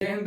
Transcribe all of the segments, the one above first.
जय हिंद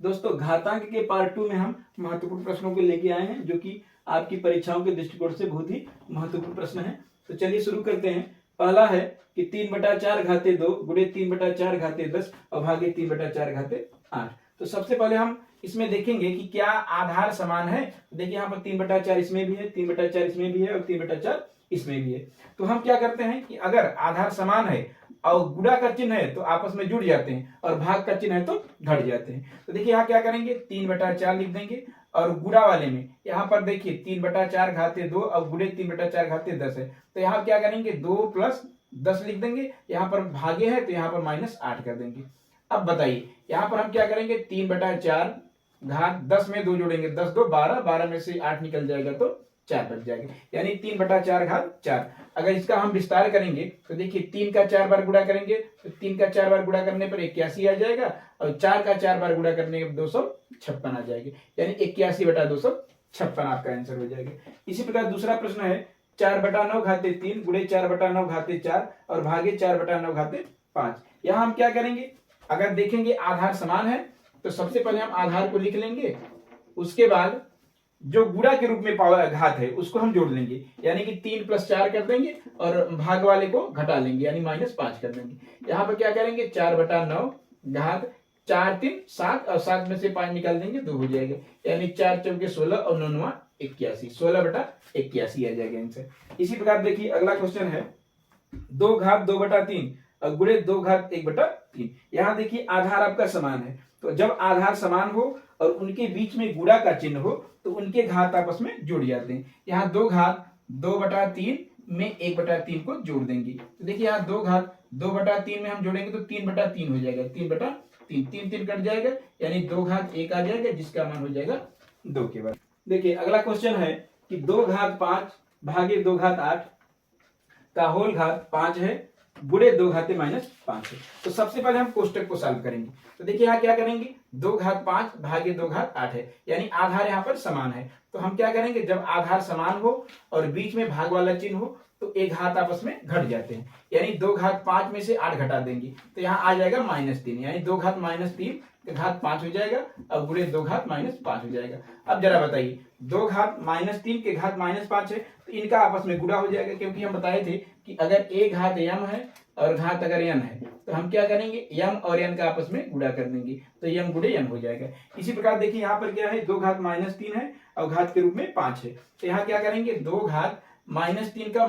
दोस्तों घातांक के पार्ट 2 में हम महत्वपूर्ण प्रश्नों को लेके आए हैं जो कि आपकी परीक्षाओं के दृष्टिकोण से बहुत ही महत्वपूर्ण प्रश्न है। तो चलिए शुरू करते हैं। पहला है कि 3/4 घाते 2 गुणे 3/4 घाते 10 और भागे 3/4 घाते 8। तो सबसे पहले हम इसमें देखेंगे कि क्या आधार समान है। देखिए यहाँ पर 3/4 इसमें भी है, 3/4 इसमें भी है और 3/4 इसमें भी है। तो हम क्या करते हैं कि अगर आधार समान है और गुणा का चिन्ह है तो आपस में जुड़ जाते हैं और भाग का चिन्ह है तो घट जाते हैं। तो देखिए यहाँ क्या करेंगे, 3/4 लिख देंगे और गुणा वाले में यहाँ पर देखिए 3/4 घाते 2 और गुणे 3/4 घाते 10 है। तो यहाँ क्या करेंगे 2 + 10 लिख देंगे, यहाँ पर भागे है तो यहाँ पर -8 कर देंगे। अब बताइए यहाँ पर हम क्या करेंगे, 3/4 घात 10 में 2 जोड़ेंगे, 10 2 12, 12 में से 8 निकल जाएगा तो 4 बच जाएगा, यानी 3/4 घात 4। अगर इसका हम विस्तार करेंगे तो देखिए 3 का 4 बार गुणा करेंगे तो 3 का 4 बार गुणा करने पर 81 आ जाएगा और 4 का 4 बार गुणा करने पर 256 आ जाएगा, यानी 81/256 आपका आंसर हो जाएगा। इसी प्रकार दूसरा प्रश्न है 4/9 घाते 3 गुणे 4/9 घाते 4 और भागे 4/9 घाते 5। यहाँ हम क्या करेंगे, अगर देखेंगे आधार समान है तो सबसे पहले हम आधार को लिख लेंगे, उसके बाद जो गुणा के रूप में घात है उसको हम जोड़ लेंगे, यानी कि 3 + 4 कर देंगे और भाग वाले को घटा लेंगे यानी -5 कर देंगे। यहाँ पर क्या करेंगे 4/9 घात 4 3 7 और 7 में से 5 निकाल देंगे 2 हो जाएगा, यानी 4 चौके 16 और 9 9 81, 16/81 आ जाएगा आंसर। इसी प्रकार देखिए अगला क्वेश्चन है 2 घात 2/3 और गुणे 2 घात 1/3। यहाँ देखिए आधार आपका समान है, तो जब आधार समान हो और उनके बीच में गुणा का चिन्ह हो तो उनके घात आपस में जुड़ जाते हैं। यहाँ 2 घात 2/3 में 1/3 को जोड़ देंगे, तो देखिए यहाँ 2 घात 2/3 में हम जोड़ेंगे तो 3/3 हो जाएगा, 3/3 3 3 कट जाएगा, यानी 2 घात 1 आ जाएगा जिसका मान हो जाएगा 2 के बराबर। देखिए अगला क्वेश्चन है कि 2 घात 5 भागे 2 घात 8 का होल घात 5 है गुणे 2 घाते -5 है। तो सबसे पहले हम कोष्टक को सॉल्व करेंगे। तो देखिए यहाँ क्या करेंगे 2 घात 5 भागे 2 घात 8 है, यानी आधार यहाँ पर समान है। तो हम क्या करेंगे, जब आधार समान हो और बीच में भाग वाला चिन्ह हो तो एक घात आपस में घट जाते हैं, यानी 2 घात 5 में से 8 घटा देंगे तो यहाँ आ जाएगा -3, यानी 2 घात -3 के घात 5 हो जाएगा और गुणे 2 घात -5 हो जाएगा। अब जरा बताइए 2 घात -3 के घात -5 है तो इनका आपस में गुणा हो जाएगा, क्योंकि हम बताए थे कि अगर एक घात m है और घात अगर n है तो हम क्या करेंगे m और n का आपस में गुणा कर देंगे तो m गुणे n हो जाएगा। इसी प्रकार देखिए यहाँ पर क्या है 2 घात -3 है और घात के रूप में 5 है, तो यहाँ क्या करेंगे 2 घात -3 का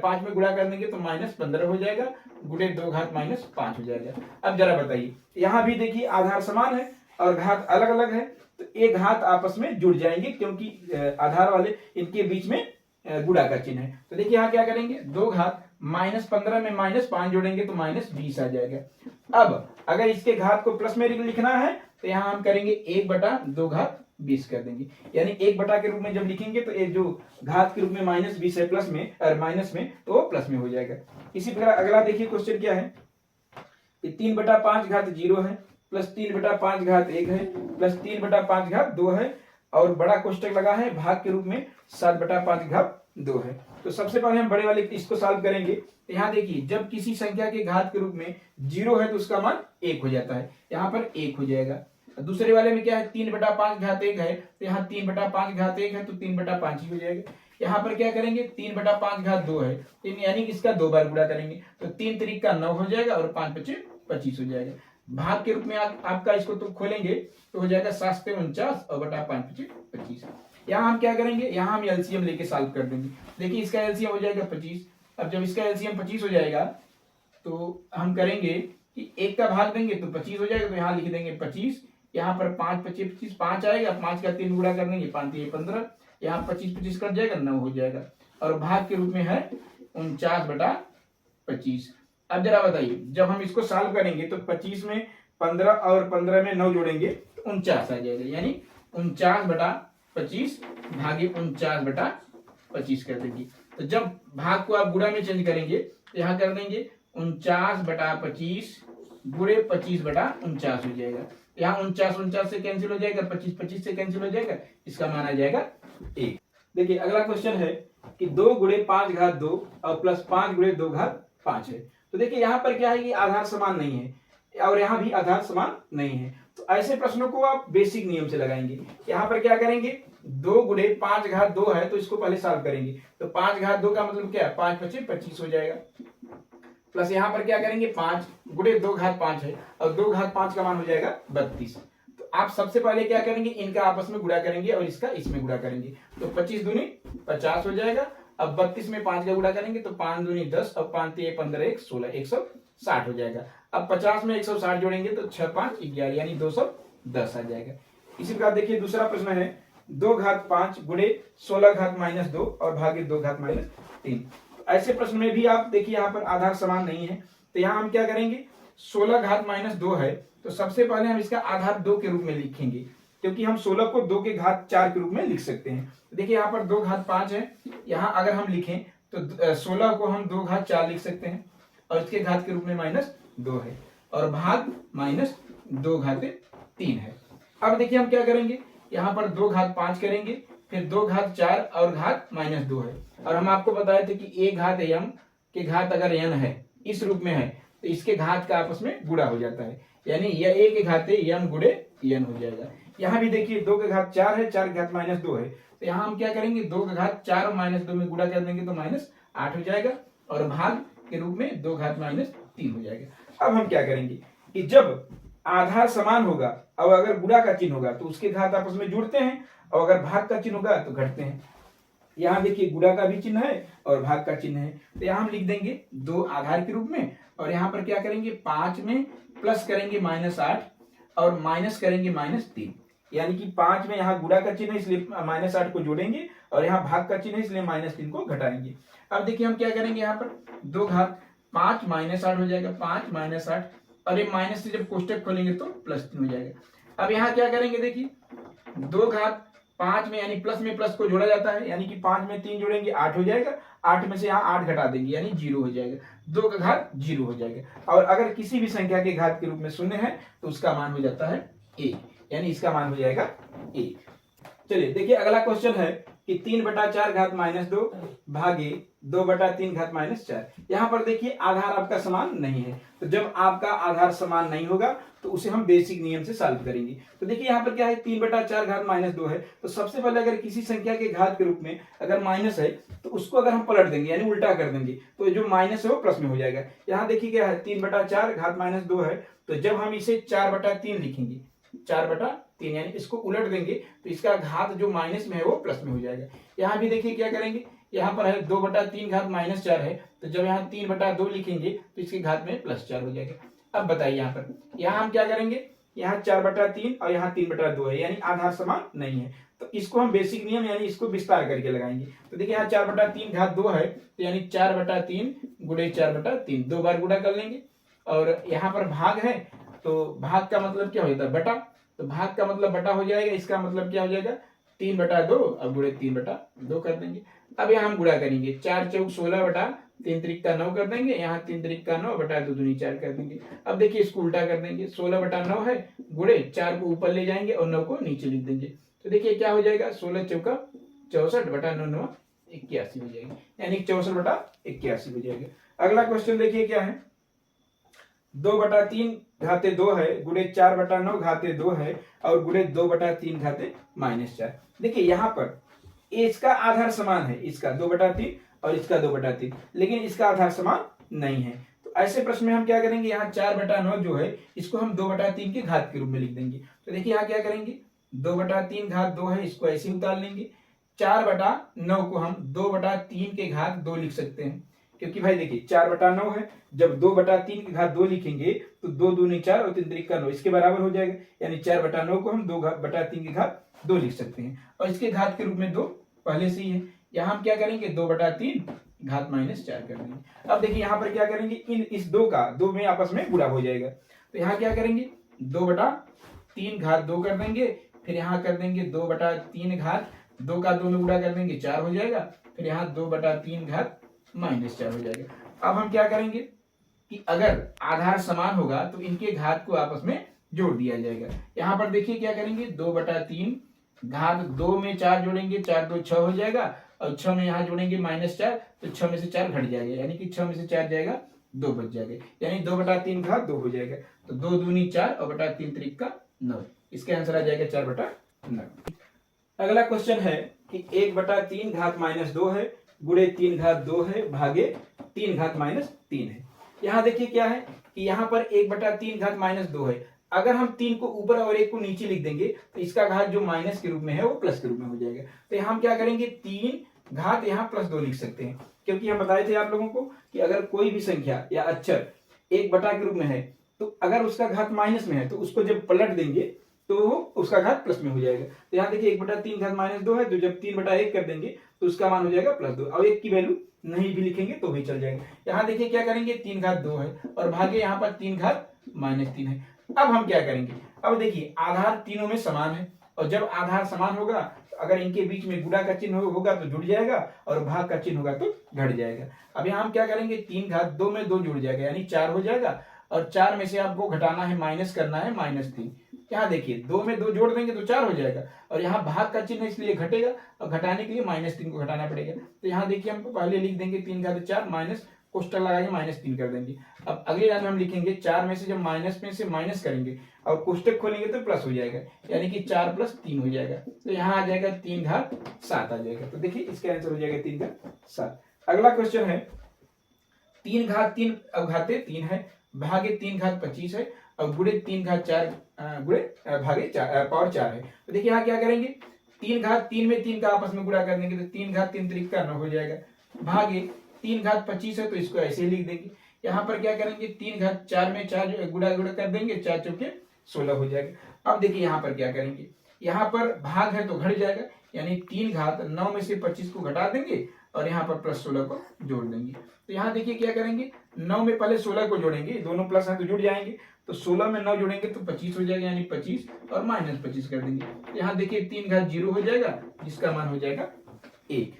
5 में गुणा कर देंगे तो -15 हो जाएगा गुणे 2 घात -5 हो जाएगा। अब जरा बताइए यहाँ भी देखिए आधार समान है और घात अलग अलग है तो एक घात आपस में जुड़ जाएंगे, क्योंकि आधार वाले इनके बीच में गुणा का चिन्ह है। तो देखिए यहाँ क्या करेंगे 2 घात -15 में -5 जोड़ेंगे तो -20 आ जाएगा। अब अगर इसके घात को प्लस में लिखना है तो यहाँ हम करेंगे 1/2 घात 20 कर देंगे, यानी 1 के रूप में जब लिखेंगे तो एक जो घात के रूप में -20 है प्लस में और माइनस में तो वो प्लस में हो जाएगा। इसी प्रकार अगला देखिए क्वेश्चन क्या है, 3/5 घात 0 है प्लस 3/5 घात 1 है प्लस 3/5 घात 2 है और बड़ा कोष्टक लगा है भाग के रूप में 7/5 घात 2 है। तो सबसे पहले हम बड़े वाले इसको सॉल्व करेंगे। यहाँ देखिए जब किसी संख्या के घात के रूप में 0 है तो उसका मान 1 हो जाता है, यहाँ पर 1 हो जाएगा। दूसरे वाले में क्या है 3/5 घात 1 है तो यहाँ 3/5 घात 1 है तो 3/5 ही हो जाएगा। यहाँ पर क्या करेंगे 3/5 घात 2 है यानी इसका 2 बार गुणा करेंगे तो 3 3 का 9 हो जाएगा और 5 5 25 हो जाएगा। भाग के रूप में आपका इसको तो खोलेंगे तो हो जाएगा 7 × 49 और बटा 5 5 25। यहाँ हम क्या करेंगे, यहाँ हम एलसीएम लेके सॉल्व कर देंगे। देखिए इसका एलसीएम हो जाएगा 25। अब जब इसका एलसीएम 25 हो जाएगा तो हम करेंगे कि 1 का भाग देंगे तो 25 हो जाएगा, तो यहाँ लिख देंगे 25, यहाँ पर 5 5 25 5 आएगा, 5 का 3 गुणा कर देंगे 5 3 15, यहाँ 25 25 कट जाएगा 9 हो जाएगा और भाग के रूप में है 49/25। अब जरा बताइए जब हम इसको सॉल्व करेंगे तो 25 में 15 और 15 में 9 जोड़ेंगे तो 49 आ जाएगा, यानी 49/25 भागे 49/25 कर देंगे। तो जब भाग को आप गुणा में चेंज करेंगे तो यहाँ कर देंगे 49/25 गुणे 25/49 हो जाएगा। यहाँ 49 से कैंसिल हो जाएगा, 25 25 से कैंसिल हो जाएगा, इसका मान आ जाएगा 1। देखिए अगला क्वेश्चन है कि 2 गुणे 5 घात 2 और प्लस 5 गुणे 2 घात 5 है। तो देखिए यहाँ पर क्या है कि आधार समान नहीं है और यहाँ भी आधार समान नहीं है, तो ऐसे प्रश्नों को आप बेसिक नियम से लगाएंगे। यहाँ पर क्या करेंगे, 2 गुणे 5 घात 2 है तो इसको पहले सॉल्व करेंगे। तो 5 घात 2 का मतलब क्या है, 5 पचे 25 हो जाएगा। प्लस यहाँ पर क्या करेंगे, 5 गुणे 2 घात 5 है और 2 घात 5 का मान हो जाएगा 32। तो आप सबसे पहले क्या करेंगे, इनका आपस में गुणा करेंगे और इसका इसमें गुणा करेंगे। तो 25 दूनी 50 हो जाएगा। अब 32 में 5 का गुणा करेंगे तो 5 दूनी 10 और 5 3 15 1 16 160 हो जाएगा। अब 50 में 160 जोड़ेंगे तो 6 5 11 यानी 210 आ जाएगा। इसी प्रकार देखिए दूसरा प्रश्न है 2 घात 5 गुणे 16 घात माइनस 2 और भागे 2 घात माइनस 3। ऐसे प्रश्न में भी आप देखिए यहाँ पर आधार समान नहीं है, तो यहाँ हम क्या करेंगे, 16 घात माइनस 2 है तो सबसे पहले हम इसका आधार 2 के रूप में लिखेंगे, क्योंकि हम 16 को 2 के घात 4 के रूप में लिख सकते हैं। देखिए यहाँ पर 2 घात 5 है, यहाँ अगर हम लिखें तो 16 को हम 2 घात 4 लिख सकते हैं और इसके घात के रूप में माइनस 2 है और भाग माइनस 2 घात 3 है। अब देखिए हम क्या करेंगे, यहाँ पर 2 घात 5 करेंगे, फिर 2 घात 4 और घात माइनस 2 है। और हम आपको बताए थे कि a घात m के घात अगर n है, इस रूप में है, तो इसके घात का आपस में गुणा हो जाता है, यानी यह a के घात m गुणे n हो जाएगा। यहाँ भी देखिए 2 के घात 4 है, 4 के घात माइनस 2 है, तो यहाँ हम क्या करेंगे, 2 के घात 4 और माइनस 2 में गुणा कर देंगे तो माइनस 8 हो जाएगा और भाग के रूप में 2 घात माइनस 3 हो जाएगा। अब हम क्या करेंगे कि जब आधार समान होगा और अगर गुणा का चिन्ह होगा तो उसके घात आपस में जुड़ते हैं और अगर भाग का चिन्ह होगा तो घटते हैं। यहाँ देखिए गुणा का भी चिन्ह है और भाग का चिन्ह है, तो यहाँ हम लिख देंगे 2 आधार के रूप में और यहाँ पर क्या करेंगे, 5 में प्लस करेंगे माइनस 8 और माइनस करेंगे माइनस 3, यानी कि 5 में यहाँ गुणा का चिन्ह है इसलिए माइनस 8 को जोड़ेंगे और यहाँ भाग का चिन्ह है इसलिए माइनस 3 को घटाएंगे। अब देखिए हम क्या करेंगे, यहाँ पर 2 घात 5 माइनस 8 हो जाएगा, 5 माइनस 8 और ये माइनस से जब कोष्टक खोलेंगे तो प्लस 3 हो जाएगा। अब यहाँ क्या करेंगे, देखिए 2 घात 5 में यानी प्लस में प्लस को जोड़ा जाता है, यानी कि 5 में 3 जोड़ेंगे 8 हो जाएगा, 8 में से यहाँ 8 घटा देंगे यानी 0 हो जाएगा, 2 का घात 0 हो जाएगा। और अगर किसी भी संख्या के घात के रूप में शून्य है तो उसका मान हो जाता है 1, यानी इसका मान हो जाएगा 1। चलिए देखिए अगला क्वेश्चन है कि 3/4 घात माइनस 2 भागे 2/3 घात माइनस 4। यहाँ पर देखिए आधार आपका समान नहीं है, तो जब आपका आधार समान नहीं होगा तो उसे हम बेसिक नियम से सॉल्व करेंगे। तो देखिए यहाँ पर क्या है, 3/4 घात माइनस 2 है, तो सबसे पहले अगर किसी संख्या के घात के रूप में अगर माइनस है तो उसको अगर हम पलट देंगे यानी उल्टा कर देंगे तो जो माइनस है वो प्लस में हो जाएगा। यहाँ देखिए क्या है, 3/4 घात माइनस 2 है, तो जब हम इसे 4/3 लिखेंगे, 4/3 यानी इसको उलट देंगे तो इसका घात जो माइनस में है वो प्लस में हो जाएगा। यहाँ भी देखिए क्या करेंगे, यहाँ पर है 2/3 घात माइनस 4 है, तो जब यहाँ 3/2 लिखेंगे तो इसके घात में प्लस 4 हो जाएगा। अब बताइए यहाँ पर, यहाँ हम क्या करेंगे, यहाँ 4/3 और यहाँ 3/2 है, यानी आधार समान नहीं है, तो इसको हम बेसिक नियम यानी इसको विस्तार करके लगाएंगे। तो देखिए यहाँ 4/3 घात 2 है, तो यानी 4/3 गुणे 4/3 2 बार गुणा कर लेंगे और यहाँ पर भाग है तो भाग का मतलब क्या हो जाता है, बटा, तो भाग का मतलब बटा हो जाएगा, इसका मतलब क्या हो जाएगा 3/2 और गुणे 3/2 कर देंगे। अब यहाँ हम गुणा करेंगे, 4 चौक 16 बटा 3 त्रिक का 9 कर देंगे, यहाँ 3 त्रिक का 9 बटा 2 दूनी 4 कर देंगे। अब देखिए इसको उल्टा कर देंगे, 16/9 है, गुणे 4 को ऊपर ले जाएंगे और 9 को नीचे लिख देंगे, तो देखिए क्या हो जाएगा, 16 चौका 64 बटा 9 9 81 हो जाएगी, यानी 64/81 हो जाएगा। अगला क्वेश्चन देखिए क्या है, 2/3 घाते 2 है, गुणे 4/9 घाते 2 है और गुणे 2/3 घाते माइनस 4। देखिए यहाँ पर इसका आधार समान है, इसका 2/3 और इसका 2/3, लेकिन इसका आधार समान नहीं है। तो ऐसे प्रश्न में हम क्या करेंगे, यहाँ 4/9 जो है इसको हम 2/3 के घात के रूप में लिख देंगे। तो देखिए यहाँ क्या करेंगे, 2/3 घात 2 है, इसको ऐसे उतार लेंगे, 4/9 को हम 2/3 के घात 2 लिख सकते हैं, क्योंकि भाई देखिए 4/9 है, जब 2/3 के घात 2 लिखेंगे तो 2 दूनी 4 और 3 त्रिक का 9 इसके बराबर हो जाएगा, यानी 4/9 को हम 2/3 के घात 2 लिख सकते हैं और इसके घात के रूप में 2 पहले से ही है। यहाँ हम क्या करेंगे, 2/3 घात माइनस 4 कर देंगे। अब देखिए यहाँ पर क्या करेंगे, इस 2 में आपस में गुणा हो जाएगा, तो यहाँ क्या करेंगे 2/3 घात 2 कर देंगे, फिर यहाँ कर देंगे 2/3 घात 2 का 2 में गुणा कर देंगे 4 हो जाएगा, फिर यहाँ 2/3 घात माइनस 4 हो जाएगा। अब हम क्या करेंगे कि अगर आधार समान होगा तो इनके घात को आपस में जोड़ दिया जाएगा। यहाँ पर देखिए क्या करेंगे, 2/3 घात 2 में 4 जोड़ेंगे, 4 2 6 हो जाएगा और 6 में यहाँ जोड़ेंगे माइनस 4, तो 6 में से 4 घट जाएगा, यानी कि 6 में से 4 जाएगा 2 बच जाएगा, यानी 2/3 घात 2 हो जाएगा, तो 2 दूनी 4 और बटा 3 त्रिक का 9। इसका आंसर आ जाएगा 4/9। अगला क्वेश्चन है कि 1/3 घात -2 है गुणे 3 घात 2 है भागे 3 घात -3 है। यहाँ देखिए क्या है कि यहाँ पर 1/3 घात -2 है। अगर हम 3 को ऊपर और 1 को नीचे लिख देंगे तो इसका घात जो माइनस के रूप में है वो प्लस के रूप में हो जाएगा। तो यहाँ हम क्या करेंगे, 3 घात यहाँ +2 लिख सकते हैं, क्योंकि हम बताए थे आप लोगों को कि अगर कोई भी संख्या या अक्षर 1 के रूप में है तो अगर उसका घात माइनस में है तो उसको जब पलट देंगे तो उसका घात प्लस में हो जाएगा। तो यहाँ देखिए 1/3 घात -2 है, तो जब 3/1 कर देंगे तो उसका मान हो जाएगा +2। अब 1 की वैल्यू नहीं भी लिखेंगे तो भी चल जाएगा। यहाँ देखिए क्या करेंगे, 3 घात 2 है और भागे यहाँ पर 3 घात -3 है। अब हम क्या करेंगे, अब देखिए आधार तीनों में समान है और जब आधार समान होगा तो अगर इनके बीच में गुणा का चिन्ह होगा तो जुड़ जाएगा और भाग का चिन्ह होगा तो घट जाएगा। अब यहाँ हम क्या करेंगे, 3 घात 2 में 2 जुड़ जाएगा यानी 4 हो जाएगा और 4 में से आपको घटाना है, माइनस करना है -3। यहाँ देखिए 2 में 2 जोड़ देंगे तो 4 हो जाएगा और यहाँ भाग का चिन्ह इसलिए घटेगा और घटाने के लिए -3 को घटाना पड़ेगा। तो यहाँ देखिए हम पहले लिख देंगे 3 घात 4 माइनस कोष्टक लगाएंगे -3 कर देंगे। अब अगले लाइन में हम लिखेंगे 4 में से जब माइनस में से माइनस करेंगे और कोष्टक खोलेंगे तो प्लस हो जाएगा यानी कि 4 + 3 हो जाएगा। तो यहाँ आ जाएगा 3 घात 7 आ जाएगा। तो देखिए इसका आंसर हो जाएगा 3 घात 7। अगला क्वेश्चन है 3 घात 3 अवघाते 3 है भागे 3 घात 25 है और गुणे 3 घात 4 गुणे भागे पावर 4 है। तो देखिए यहाँ क्या करेंगे, 3 घात 3 में 3 का आपस में गुणा कर देंगे तो 3 घात 3 त्रिक का 9 हो जाएगा भागे 3 घात 25 है तो इसको ऐसे ही लिख देंगे। यहाँ पर क्या करेंगे, 3 घात 4 में 4 गुणा कर देंगे, 4 चौके 16 हो जाएगा। अब देखिए यहाँ पर क्या करेंगे, यहाँ पर भाग है तो घट जाएगा यानी 3 घात 9 में से 25 को घटा देंगे और यहाँ पर +16 को जोड़ देंगे। तो यहाँ देखिए क्या करेंगे, 9 में पहले 16 को जोड़ेंगे, दोनों प्लस हैं तो जुड़ जाएंगे, तो 16 में 9 जोड़ेंगे तो 25 हो जाएगा यानी 25 और -25 कर देंगे। यहाँ देखिए 3 घात 0 हो जाएगा जिसका मान हो जाएगा 1।